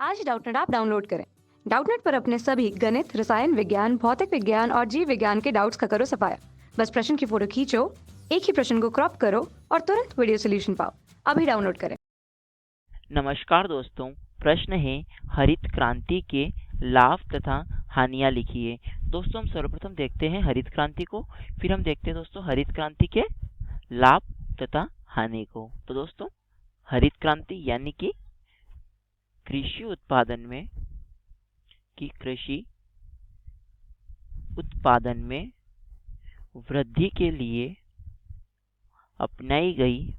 आज ही Doubtnut app download करें। Doubtnut पर अपने सभी गणित, रसायन विज्ञान, भौतिक विज्ञान और जीव विज्ञान के डाउट्स का करो सफाया। बस प्रश्न की फोटो खींचो, एक ही प्रश्न को क्रॉप करो और तुरंत वीडियो सोल्यूशन पाओ। अभी डाउनलोड करें। नमस्कार दोस्तों, प्रश्न है हरित क्रांति के लाभ तथा हानियां लिखिए। दोस्तों हम सर्वप्रथम देखते हैं हरित क्रांति को, फिर हम देखते हैं दोस्तों हरित क्रांति के लाभ तथा हानि को। तो दोस्तों हरित क्रांति यानी कि कृषि उत्पादन में वृद्धि के लिए अपनाई गई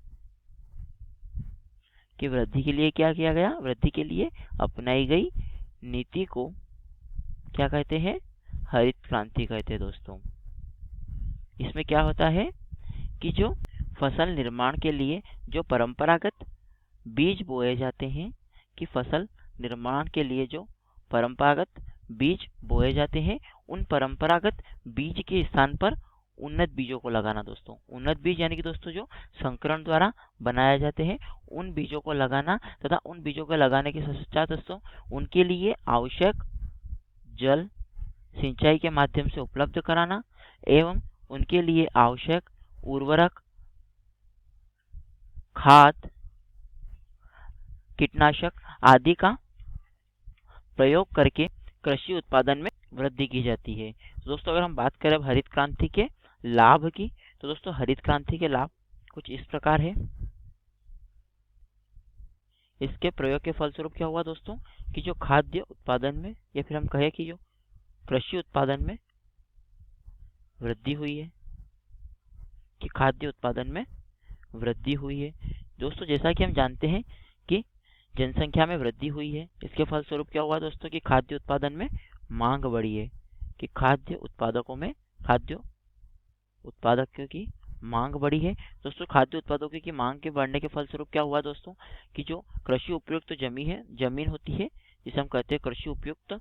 वृद्धि के लिए क्या किया गया, वृद्धि के लिए अपनाई गई नीति को क्या कहते हैं, हरित क्रांति कहते हैं। दोस्तों इसमें क्या होता है कि जो फसल निर्माण के लिए जो परंपरागत बीज बोए जाते हैं, कि फसल निर्माण के लिए जो परंपरागत बीज बोए जाते हैं, उन परंपरागत बीज के स्थान पर उन्नत बीजों को लगाना। दोस्तों उन्नत बीज यानी कि दोस्तों जो संकरण द्वारा बनाए जाते हैं, उन बीजों को लगाना तथा उन बीजों को लगाने के पश्चात दोस्तों उनके लिए आवश्यक जल सिंचाई के माध्यम से उपलब्ध कराना एवं उनके लिए आवश्यक उर्वरक, खाद, कीटनाशक आदि का प्रयोग करके कृषि उत्पादन में वृद्धि की जाती है। तो दोस्तों अगर हम बात करें हरित क्रांति के लाभ की, तो दोस्तों हरित क्रांति के लाभ कुछ इस प्रकार है। इसके प्रयोग के फलस्वरूप क्या हुआ दोस्तों कि जो खाद्य उत्पादन में या फिर हम कहें कि जो कृषि उत्पादन में वृद्धि हुई है, कि खाद्य उत्पादन में वृद्धि हुई है। दोस्तों जैसा कि हम जानते हैं कि जनसंख्या में वृद्धि हुई है, इसके फलस्वरूप क्या हुआ दोस्तों कि खाद्य उत्पादन में मांग बढ़ी है, कि खाद्य उत्पादकों की मांग बढ़ी है। दोस्तों खाद्य उत्पादकों की मांग के बढ़ने के फलस्वरूप क्या हुआ दोस्तों कि जो कृषि उपयुक्त जमीन होती है, जिसे हम कहते हैं कृषि उपयुक्त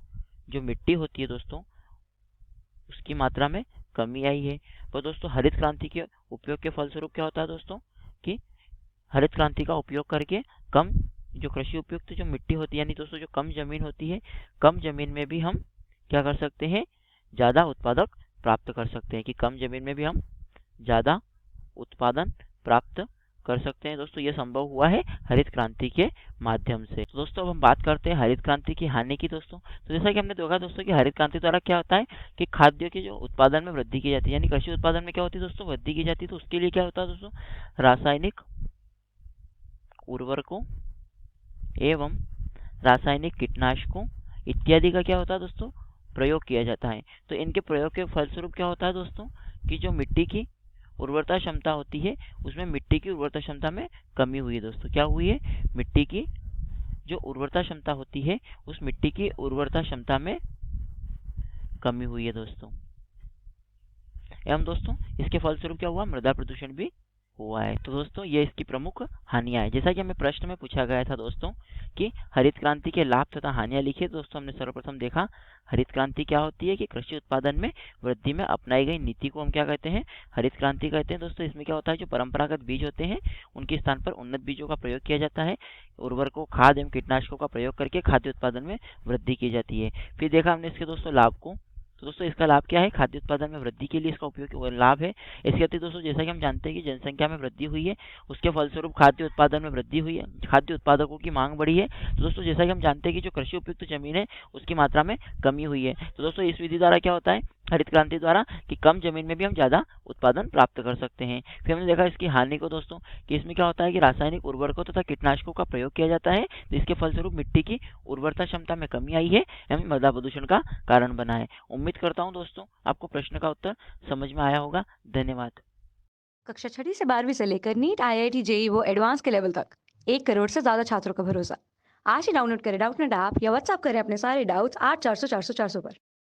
जो मिट्टी होती है दोस्तों, उसकी मात्रा में कमी आई है। पर दोस्तों हरित क्रांति के उपयोग के फलस्वरूप क्या होता है दोस्तों कि हरित क्रांति का उपयोग करके कम जो कृषि उपयुक्त जो मिट्टी होती है, यानी दोस्तों जो कम जमीन होती है, कम जमीन में भी हम क्या कर सकते हैं, ज़्यादा उत्पादक प्राप्त कर सकते हैं, कि कम जमीन में भी हम ज़्यादा उत्पादन प्राप्त कर सकते हैं। दोस्तों ये संभव हुआ है हरित क्रांति के माध्यम से। तो दोस्तों अब हम बात करते हैं हरित क्रांति की हानि की। दोस्तों तो जैसा कि हमने देखा दोस्तों कि हरित क्रांति द्वारा क्या होता है कि खाद्य के जो उत्पादन में वृद्धि की जाती है, यानी कृषि उत्पादन में क्या होती है दोस्तों, वृद्धि की जाती है। तो उसके लिए क्या होता है दोस्तों, रासायनिक उर्वरकों एवं रासायनिक कीटनाशकों इत्यादि का क्या होता है दोस्तों, प्रयोग किया जाता है। तो इनके प्रयोग के फलस्वरूप क्या होता है दोस्तों कि जो मिट्टी की उर्वरता क्षमता होती है, उसमें मिट्टी की उर्वरता क्षमता में कमी हुई है। दोस्तों क्या हुई है, मिट्टी की जो उर्वरता क्षमता होती है, उस मिट्टी की उर्वरता क्षमता में कमी हुई है दोस्तों। एवं दोस्तों इसके फलस्वरूप क्या हुआ, मृदा प्रदूषण भी हुआ है। तो दोस्तों ये इसकी प्रमुख हानियां है। जैसा कि हमें प्रश्न में पूछा गया था दोस्तों कि हरित क्रांति के लाभ तथा हानियां लिखिए। दोस्तों हमने सर्वप्रथम देखा हरित क्रांति क्या होती है कि कृषि उत्पादन में वृद्धि में अपनाई गई नीति को हम क्या कहते हैं, हरित क्रांति कहते हैं। दोस्तों इसमें क्या होता है, जो परंपरागत बीज होते हैं उनके स्थान पर उन्नत बीजों का प्रयोग किया जाता है, उर्वरकों, खाद एवं कीटनाशकों का प्रयोग करके खाद्य उत्पादन में वृद्धि की जाती है। फिर देखा हमने इसके दोस्तों लाभ को। तो दोस्तों इसका लाभ क्या है, खाद्य उत्पादन में वृद्धि के लिए इसका उपयोग लाभ है। इसके अतिरिक्त दोस्तों जैसा कि हम जानते हैं कि जनसंख्या में वृद्धि हुई है, उसके फलस्वरूप खाद्य उत्पादन में वृद्धि हुई है, खाद्य उत्पादकों की मांग बढ़ी है। तो दोस्तों जैसा कि हम जानते हैं कि जो कृषि उपयुक्त जमीन है उसकी मात्रा में कमी हुई है। तो दोस्तों इस विधि द्वारा क्या होता है, हरित क्रांति द्वारा, कि कम जमीन में भी हम ज़्यादा उत्पादन प्राप्त कर सकते हैं। फिर हमने देखा इसकी हानि को दोस्तों कि इसमें क्या होता है कि रासायनिक उर्वरकों तथा कीटनाशकों का प्रयोग किया जाता है, तो इसके फलस्वरूप मिट्टी की उर्वरता क्षमता में कमी आई है एवं मृदा प्रदूषण का कारण बना है। उम्मीद करता हूं दोस्तों आपको प्रश्न का उत्तर समझ में आया होगा। धन्यवाद। कक्षा 6 से 12वीं से लेकर नीट, IIT, JEE वो एडवांस के लेवल तक 1 करोड़ से ज्यादा छात्रों का भरोसा। आज ही डाउनलोड करें डाउटनेट ऐप या व्हाट्सएप करें अपने सारे डाउट्स 8400 400 400 पर।